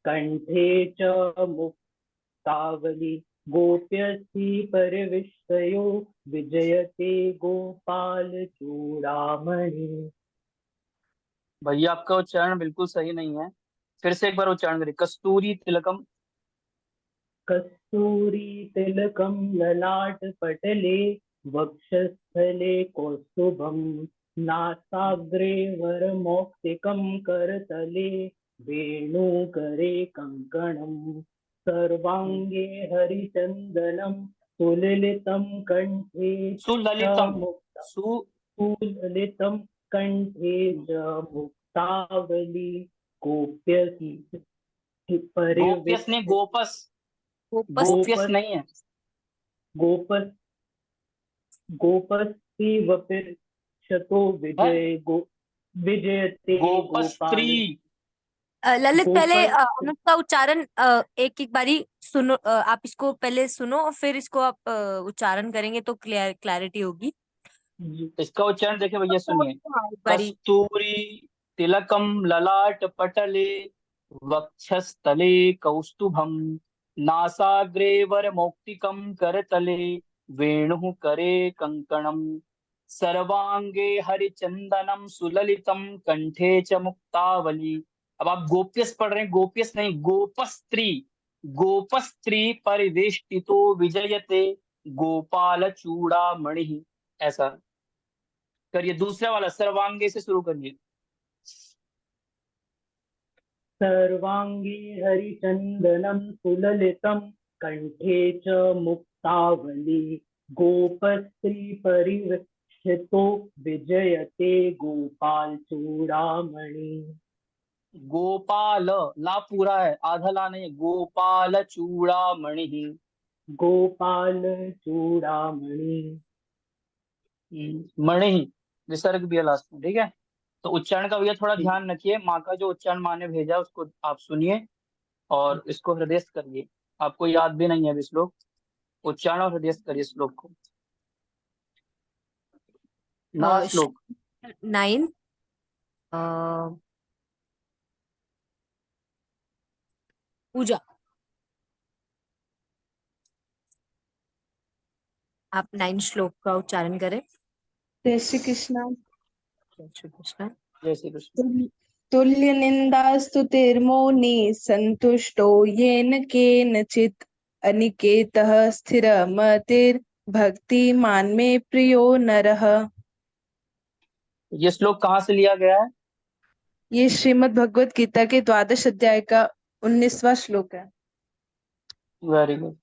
Speaker 10: कंठे च मुक्तावली गोप्यस्ति परिविष्टयो विजयते गोपाल चूड़ामणि।
Speaker 1: भैया आपका उच्चारण बिल्कुल सही नहीं है, फिर से एक बार उच्चारण करिए। कस्तूरी तिलकम,
Speaker 10: कस्तूरी तिलकं ललाटपटले वक्षस्थले कौस्तुभं नासाग्रे वरमौक्तिकं करतले वेणुकरे कङ्कणं सर्वाङ्गे हरिचन्दनं सुललितं कंठे च
Speaker 1: सुललितम,
Speaker 10: सुललितं कंठे च मुक्तावली गोप्यस्ति
Speaker 1: गोप्यस नहीं, गोपस, गोप्यस नहीं है।
Speaker 10: गोपस गोपस्ति वपिर्क्षतो विजय विजयते
Speaker 1: गोपस्त्री।
Speaker 3: ललित पहले हम उसका उच्चारण एक एक बारी सुनो। आप इसको पहले सुनो और फिर इसको आप उच्चारण करेंगे तो क्लैरिटी होगी।
Speaker 1: इसका उच्चारण देखिए भैया, सुनिए।
Speaker 3: एक बारी।
Speaker 1: कस्तूरी तिलकम ललाट पटले वक्षस्थले कौस्तुभम नासाग्रे वरमौक्तिकं करतले वेणुः करे कंकणम सर्वांगे हरिचंदनम सुललितम कंठे च मुक्तावली। अब आप गोप्यस पढ़ रहे हैं, गोप्यस नहीं, गोपस्त्री। गोपस्त्री परिवेष्टितो विजयते गोपाल चूड़ामणि। ऐसा करिए। दूसरा वाला सर्वांगे से शुरू करिए।
Speaker 10: सर्वांगी हरिचंदनं सुललितं कंठे च मुक्तावली गोपस्त्री परिवेष्टितो विजयते गोपाल चूड़ामणि।
Speaker 1: गोपाल, ला पूरा है, आधा ला नहीं है। गोपाल चूड़ामणि।
Speaker 10: गोपाल चूड़ामणि।
Speaker 1: मणि विसर्ग भी है लास्ट में, ठीक है। तो उच्चारण का भैया थोड़ा ध्यान रखिए। माँ का जो उच्चारण माँ ने भेजा उसको आप सुनिए और इसको हृदयस्थ करिए। आपको याद भी नहीं है अभी श्लोक, उच्चारण और हृदयस्थ करिए श्लोक को। 9 श्लोक।
Speaker 3: 9 पूजा, आप 9 श्लोक का उच्चारण करें।
Speaker 7: जय श्री कृष्ण।
Speaker 3: जय श्री कृष्ण।
Speaker 1: जय श्री कृष्ण।
Speaker 7: तुल्य निंदास्तुतिर्मौनी संतुष्टो येन केनचित् अनिकेतः स्थिरमतिर्भक्तिमान् मे प्रियो नरः।
Speaker 1: ये श्लोक कहाँ से लिया गया है?
Speaker 7: ये श्रीमद् भगवत गीता के 12 अध्याय का 19वां श्लोक है।
Speaker 1: Very good.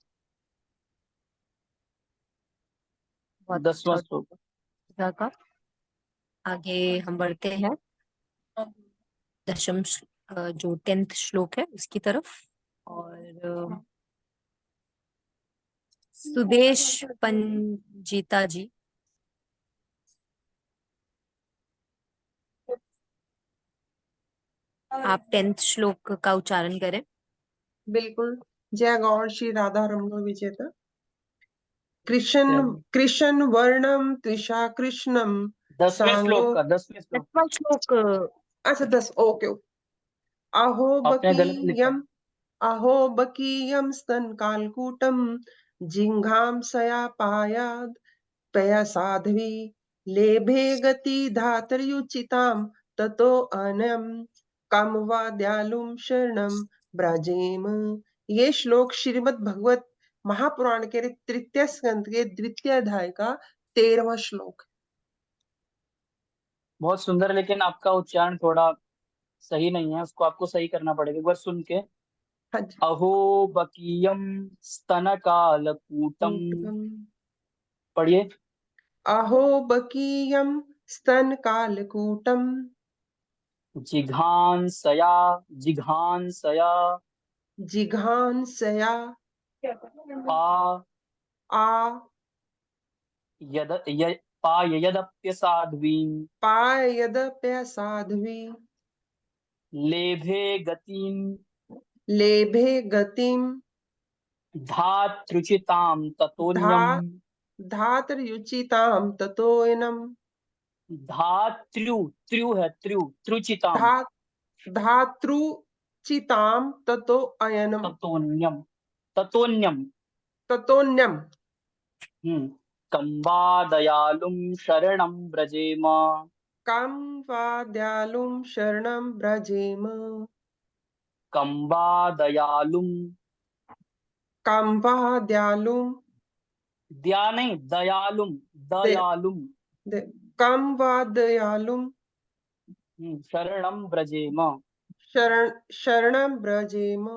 Speaker 3: बहुत
Speaker 1: 10वां
Speaker 3: अच्छा
Speaker 1: श्लोक।
Speaker 3: गीता का। आगे हम बढ़ते हैं जो 10th श्लोक है उसकी तरफ। और सुदेश पंजीता जी, आप 10th श्लोक का उच्चारण करें।
Speaker 11: बिल्कुल। जय गौर श्री राधा रमण विजेता। कृष्ण कृष्ण वर्णम त्रिषा कृष्णम
Speaker 1: 10वें
Speaker 11: सांगो।
Speaker 1: श्लोक का 10वें श्लोक।
Speaker 3: 10वां श्लोक।
Speaker 11: अच्छा 10, ओके। अहो
Speaker 1: आपने गलत लिखा।
Speaker 11: बकीयम अहो बकीयम स्तन कालकूटम जिंघाम सया पायाद पया साध्वी लेभे गति धातरयुचिताम ततो अनम कम वा दयालुम शरणम ब्रजेम। ये श्लोक श्रीमद् भगवत महापुराण के तृतीय स्कंद के द्वितीय अध्याय का 13वां श्लोक।
Speaker 1: बहुत सुंदर, लेकिन आपका उच्चारण थोड़ा सही नहीं है, उसको आपको सही करना पड़ेगा। एक बार सुन के।
Speaker 11: हाँ जी।
Speaker 1: अहो बकीयम स्तनकालकूटम, पढ़िए।
Speaker 11: अहो बकीयम स्तन कालकूटम
Speaker 1: जिघांसया जिघांसया
Speaker 11: जिघांसया
Speaker 1: पा
Speaker 11: आ
Speaker 1: यद पाययदप्यसाध्वीं
Speaker 11: पायदप्य साध्वी
Speaker 1: लेभे गतिं
Speaker 11: लेभे गतिम
Speaker 1: धातृचितां
Speaker 11: धा
Speaker 1: ततोऽन्यम्।
Speaker 11: धातृयुचिताम ततोऽयनम।
Speaker 1: धात्रुत्रु है, त्रुचिताम
Speaker 11: धा धातृचिताम ततो अयनम
Speaker 1: ततोऽन्यम ततोऽन्यम।
Speaker 11: ततोऽन्यम।
Speaker 1: कम्बा दयालुं शरणं व्रजेम।
Speaker 11: कम वा दयालुम शरणम ब्रजेम।
Speaker 1: कम्बा दयालुं,
Speaker 11: कम वा दयालुम
Speaker 1: दया नहीं, दयालुं दयालुं
Speaker 11: कम वा दयालुम
Speaker 1: शरणं व्रजेम।
Speaker 11: शरणम ब्रजेम।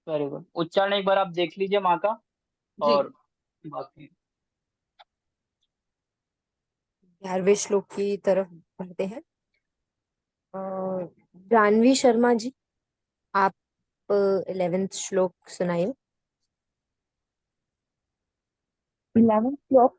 Speaker 1: Very good. उच्चारण एक बार आप देख लीजिए माँ का।
Speaker 11: जी।
Speaker 1: और बाकी
Speaker 3: 11वें श्लोक की तरफ बढ़ते हैं। जानवी शर्मा जी, आप 11th श्लोक सुनाइए।
Speaker 2: 11th श्लोक।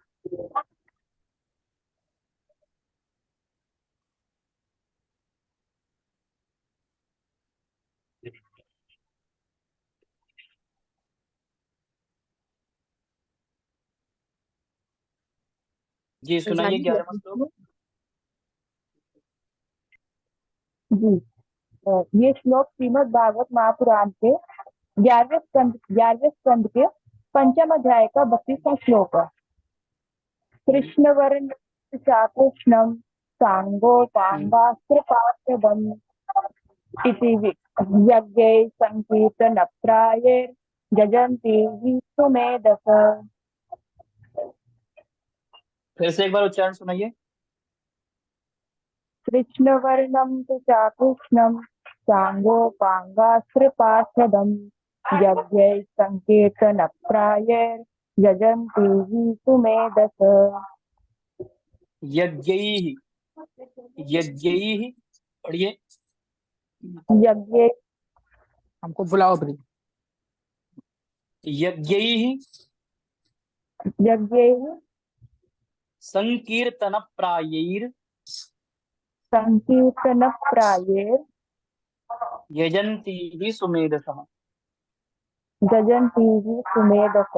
Speaker 1: जी सुनाइए
Speaker 3: जानवी
Speaker 1: 11वां श्लोक।
Speaker 2: जी, ये श्लोक श्रीमद् भागवत महापुराण के 11वें स्कंद के 5वें अध्याय का 32वां श्लोक है। कृष्ण वर्ण चाकृष्णम सांगोपांगास्त्रपात्रदम इति यज्ञै संकीर्तन प्राये जजन्ति सुमेधस।
Speaker 1: फिर से एक बार उच्चारण सुनाइए।
Speaker 2: कृष्णवर्णं तु चाकृष्णं सांगोपांगास्त्रपात्रदं यज्ञै संकीर्तनप्रायैर् यजन्ति सुमेधस।
Speaker 1: यज्ञैः यज्ञैः, पढ़िए।
Speaker 2: यज्ञै,
Speaker 8: हमको बुलाओ प्लीज।
Speaker 1: यज्ञैः
Speaker 2: यज्ञैः
Speaker 1: संकीर्तनप्रायैर्
Speaker 2: संकीर्तनप्रायैर्
Speaker 1: यजन्ति सुमेधसः।
Speaker 2: यजन्ति सुमेधस।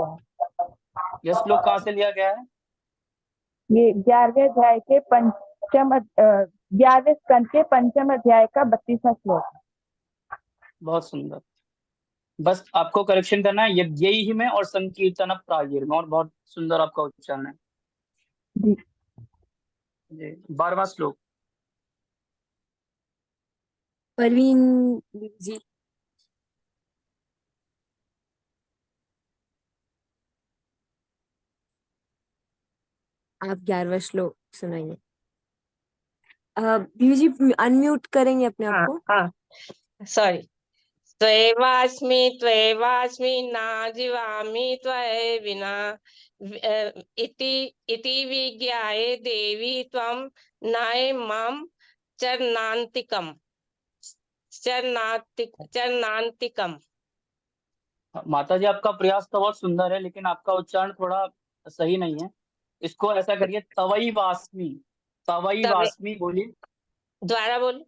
Speaker 1: यह श्लोक कहाँ से लिया गया है?
Speaker 2: ये 11वें अध्याय के
Speaker 7: 11वें स्कंद के 5वें अध्याय का 32वां श्लोक।
Speaker 1: बहुत सुंदर। बस आपको करेक्शन करना है यज्ञैहि में और संकीर्तन प्रायैर में, और बहुत सुंदर आपका उच्चारण है
Speaker 7: जी।
Speaker 1: जी। 12वां श्लोक।
Speaker 3: परवीन जी। आप 11वां श्लोक सुनाइए। दीदी जी अनम्यूट करेंगे अपने आप
Speaker 4: हाँ
Speaker 3: को।
Speaker 4: हाँ सॉरी। त्वैवास्मि त्वैवास्मि न जीवामि त्वयि विना इति विज्ञाय देवी त्वं नये मां चरणान्तिकम् चरणान्तिकम्।
Speaker 1: माता जी आपका प्रयास तो बहुत सुंदर है, लेकिन आपका उच्चारण थोड़ा सही नहीं है। इसको ऐसा करिए, तवई वास्मी। तवई
Speaker 4: तवे
Speaker 1: वास्मी बोलिए।
Speaker 4: द्वारा बोल।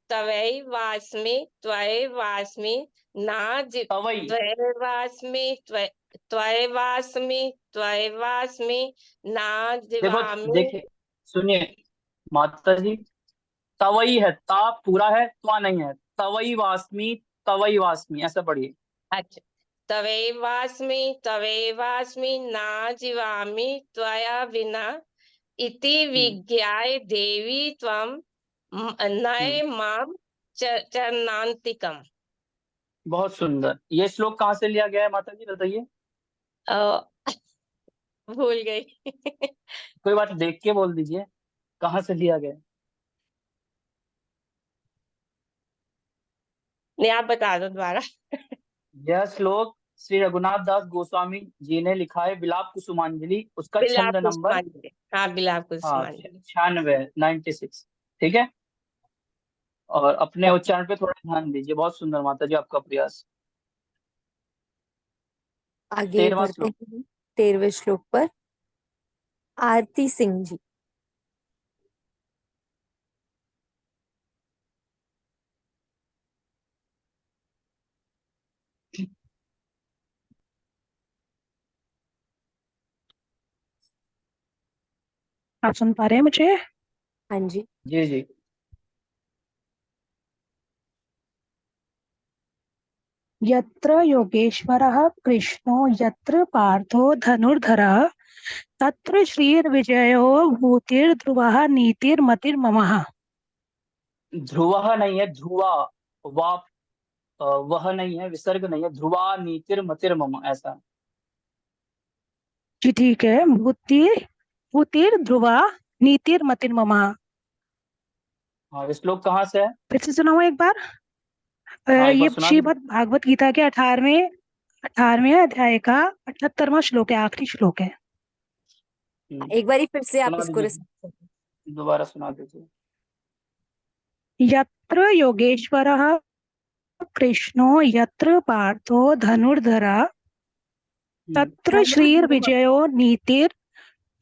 Speaker 4: त्वैवास्मि त्वैवास्मि न जी
Speaker 1: तवई।
Speaker 4: त्वैवास्मि त्वैवास्मि त्वैवास्मि न
Speaker 1: देखो,
Speaker 4: जीवामि।
Speaker 1: देखिए, सुनिए माता जी, तवई है, ता पूरा है, त्वा नहीं है। तवई वास्मी ऐसा पढ़िए।
Speaker 4: अच्छा। तवैवास्मि न जीवामि त्वया विना इति
Speaker 1: हम्म,
Speaker 4: विज्ञाय देवी त्वं नये
Speaker 1: हम्म,
Speaker 4: मां चरणान्तिकम्।
Speaker 1: बहुत सुंदर। ये श्लोक कहाँ से लिया गया है माता जी, बताइए।
Speaker 4: अ, भूल गई।
Speaker 1: कोई बात, देख के बोल दीजिए कहाँ से लिया गया है।
Speaker 4: नहीं आप बता दो दोबारा।
Speaker 1: यह श्लोक श्री रघुनाथ दास गोस्वामी जी ने लिखा है, विलाप कुसुमांजलि, उसका
Speaker 4: बिलाप
Speaker 1: छंद नंबर,
Speaker 4: कुसुमांजलि। हाँ बिलाप
Speaker 1: हाँ,
Speaker 4: कुसुमांजलि।
Speaker 1: 96। ठीक है। और अपने
Speaker 4: हाँ,
Speaker 1: उच्चारण पे थोड़ा ध्यान दीजिए। बहुत सुंदर माता जी आपका प्रयास।
Speaker 3: आगे
Speaker 1: 13वां
Speaker 3: बढ़ते
Speaker 1: श्लोक।
Speaker 3: हैं 13वें श्लोक पर। आरती सिंह जी।
Speaker 7: आप सुन पा रहे हैं मुझे?
Speaker 3: हाँ जी।
Speaker 1: जी जी।
Speaker 7: यत्र योगेश्वरः कृष्णो यत्र पार्थो धनुर्धरः तत्र श्रीर्विजयो भूतिर्ध्रुवः नीतिर्मतिर्ममः।
Speaker 1: ध्रुवा नहीं है, ध्रुवा। वा वह नहीं है, विसर्ग नहीं है। ध्रुवा नीतिर मतिर मम, ऐसा।
Speaker 7: जी ठीक है। भूतिर्ध्रुवः नीतिर्मतिर्ममः।
Speaker 1: हाँ, ये श्लोक कहाँ से है?
Speaker 7: फिर से सुनाओ एक बार।
Speaker 1: हाँ, एक बार
Speaker 7: ये
Speaker 1: सुना दीजिए।
Speaker 7: श्रीमद् भागवत गीता के 18वें अध्याय का 78वां श्लोक है, आखिरी श्लोक है।
Speaker 3: एक बार फिर से आप
Speaker 1: सुना
Speaker 3: इसको
Speaker 1: दीजिए, दोबारा सुना दीजिए।
Speaker 7: यत्र योगेश्वरः कृष्णो यत्र पार्थो धनुर्धरः तत्र श्रीर्विजयो नीतिर्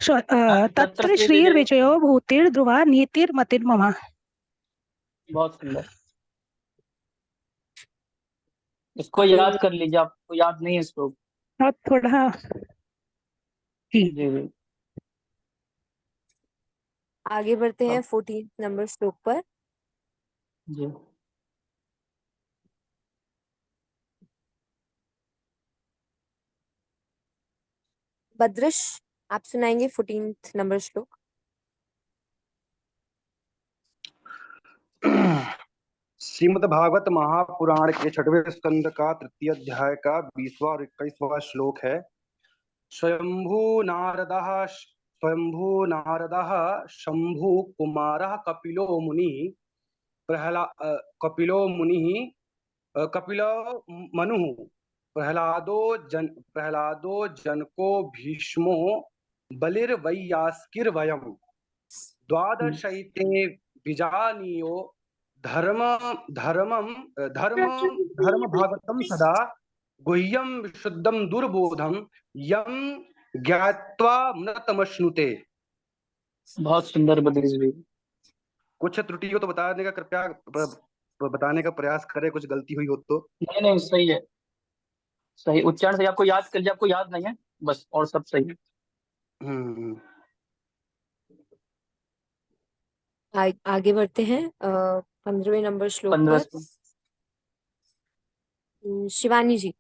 Speaker 1: तत्र
Speaker 7: तत्र
Speaker 1: श्री विजय।
Speaker 7: श्रीर्विजयो भूतिर्ध्रुवः नीतिर्मतिर्ममः।
Speaker 1: बहुत सुंदर। इसको याद कर लीजिए, आपको याद नहीं है श्लोक।
Speaker 7: और थोड़ा
Speaker 1: जी जी।
Speaker 3: आगे बढ़ते हैं
Speaker 1: अब
Speaker 3: 14 नंबर श्लोक पर।
Speaker 1: जी।
Speaker 3: भद्रश आप सुनाएंगे 14 नंबर श्लोक।
Speaker 12: श्रीमद्भागवत महापुराण के 6वें स्कंद का 3 अध्याय का 20वां और 21वां श्लोक है। स्वयंभू नारदः शंभु कुमारः कपिलो मुनिः कपिलो मनुः प्रह्लादो जनको भीष्मो बलिर्वैयास्किर्वयम् द्वादशैते विजानीयो धर्म धर्मम धर्म धर्म भागवतम सदा गुह्यम विशुद्धम दुर्बोधम यम ज्ञात्वा मृतमश्नुते।
Speaker 1: बहुत सुंदर बद्रीश भाई।
Speaker 12: कुछ त्रुटि हो तो बताने का कृपया बताने का प्रयास करें, कुछ गलती हुई हो तो।
Speaker 1: नहीं नहीं, सही है। सही उच्चारण सही। आपको याद कर लिया, आपको याद नहीं है बस, और सब सही है।
Speaker 3: आगे बढ़ते हैं 15वें नंबर श्लोक
Speaker 1: 15
Speaker 3: पर। शिवानी जी।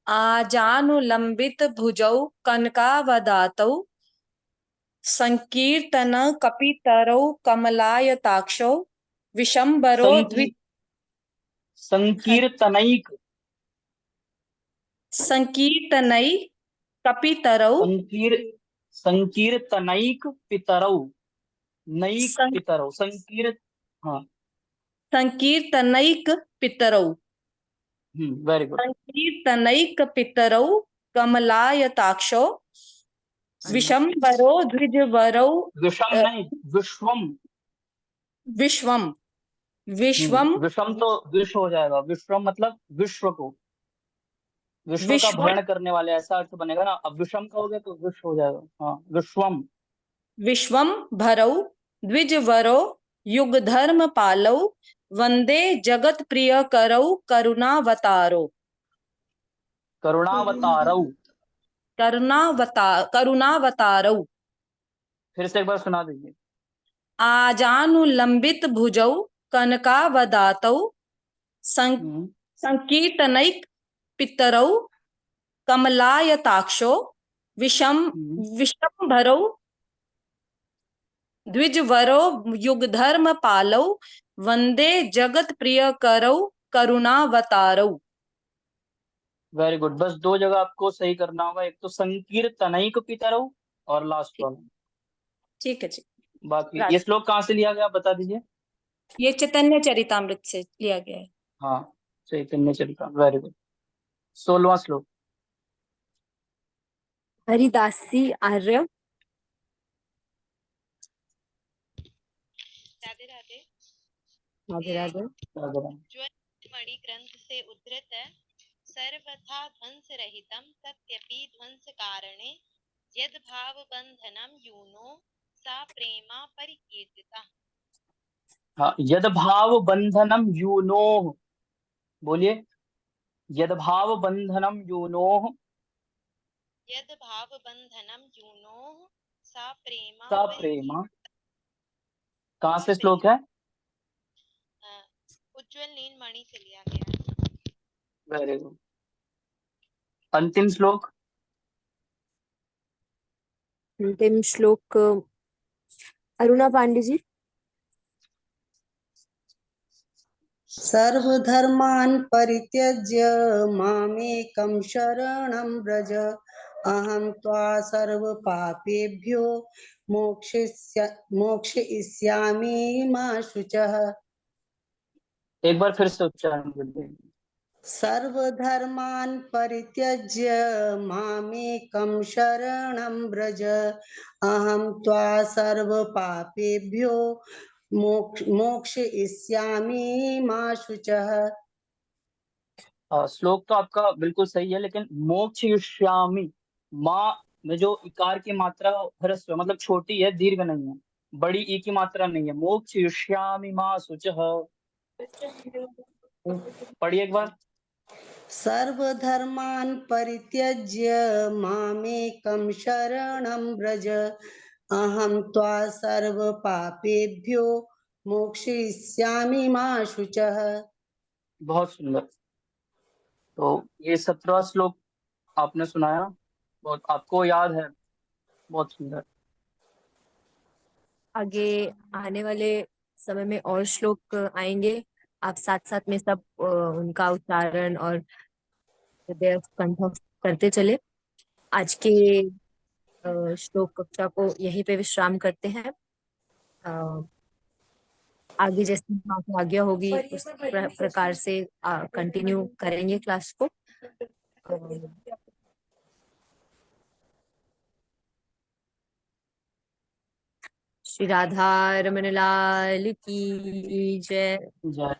Speaker 2: आजानुलंबित भुजौ कनकावदातौ संकीर्तन कपितरौ कमलायताक्षौ विशंबरो
Speaker 1: संकी संकीर्तनैक
Speaker 2: संकीर्तनै कपितरौ
Speaker 1: संकीर्तनैक पितरौ नैक
Speaker 2: सं,
Speaker 1: पितरौ हाँ
Speaker 2: संकीर्तनैक पितरौ
Speaker 1: वेरी गुड।
Speaker 2: संकीर्तनैक पितरौ कमलायताक्षौ विशंबरो द्विजवरौ
Speaker 1: विषम नहीं विश्वम।
Speaker 2: विश्वम विश्वम
Speaker 1: विषम तो विश्व हो जाएगा, विश्वम मतलब विश्व को, विश्व का
Speaker 2: विश्वम
Speaker 1: भरण करने वाले, ऐसा अर्थ बनेगा ना। अब विषम का हो गया तो विश्व हो जाएगा। हाँ विश्वम।
Speaker 2: विश्वम भरौ द्विजवरौ युगधर्म पालौ वंदे जगत प्रिय करौ करुणावतारो
Speaker 1: करुणावतारौ।
Speaker 2: करुणावतारौ।
Speaker 1: फिर से एक बार सुना दीजिए।
Speaker 2: आजानुलंबित भुजौ कनकावदातौ संकीर्तनैक पितरौ कमलायताक्षो विशंभरौ द्विजवरौ युगधर्म पालौ वंदे जगत प्रिय करौ करुणावतारौ।
Speaker 1: Very good. बस दो जगह आपको सही करना होगा, एक तो संकीर्तनैक पितरौ और लास्ट वाला।
Speaker 2: ठीक है जी।
Speaker 1: बाकी ये श्लोक कहाँ से लिया गया आप बता दीजिए।
Speaker 2: ये चैतन्य चरितामृत से लिया गया है।
Speaker 1: हाँ चैतन्य चरितामृत। Very good. 16वां श्लोक।
Speaker 3: हरिदासी आर्य।
Speaker 13: राधे राधे।
Speaker 3: राधे राधे।
Speaker 13: मणि ग्रंथ से उद्धृत है। सर्वथा ध्वंस रहितम तत्यपि ध्वंस कारणे यद भाव बंधनम यूनो सा प्रेमा परिकीर्तिता।
Speaker 1: हाँ यद भाव बंधनम यूनोः, बोलिए। यद भाव बंधनम यूनोः
Speaker 13: यद भाव बंधनम यूनोः सा प्रेमा
Speaker 1: सा प्रेमा। कहाँ से श्लोक है?
Speaker 13: उज्ज्वल नील मणि से लिया गया है।
Speaker 1: Very good. अंतिम श्लोक।
Speaker 3: अंतिम श्लोक अरुणा पांडे जी।
Speaker 14: सर्वधर्मान् परित्यज्य मामेकं शरणं व्रज अहं त्वा सर्वपापेभ्यो मोक्षयिष्यामि मा शुचः।
Speaker 1: एक बार फिर से उच्चारण कर दीजिए।
Speaker 14: सर्वधर्मान् परित्यज्य मामेकं शरणं व्रज अहं त्वा सर्वपापेभ्यो मोक्षयिष्यामि मा शुचः।
Speaker 1: श्लोक तो आपका बिल्कुल सही है, लेकिन मोक्षयिष्यामि माँ में जो इकार की मात्रा ह्रस्व मतलब छोटी है, दीर्घ नहीं है, बड़ी ई की मात्रा नहीं है। मोक्षयिष्यामि मा शुचः। पढ़िए एक बार।
Speaker 14: सर्वधर्मान् परित्यज्य मामेकं शरणं व्रज अहं त्वा सर्वपापेभ्यो मोक्षयिष्यामि मा शुचः।
Speaker 1: बहुत सुंदर। तो ये 17 श्लोक आपने सुनाया, बहुत आपको याद है, बहुत सुंदर।
Speaker 3: आगे आने वाले समय में और श्लोक आएंगे, आप साथ साथ में सब उनका उच्चारण और हृदय कंठ करते चले। आज के श्लोक कक्षा को यहीं पे विश्राम करते हैं। आगे जैसे माँ की आज्ञा होगी उस प्रकार से कंटिन्यू करेंगे क्लास को। श्री राधा रमन लाल की जय।
Speaker 1: जय।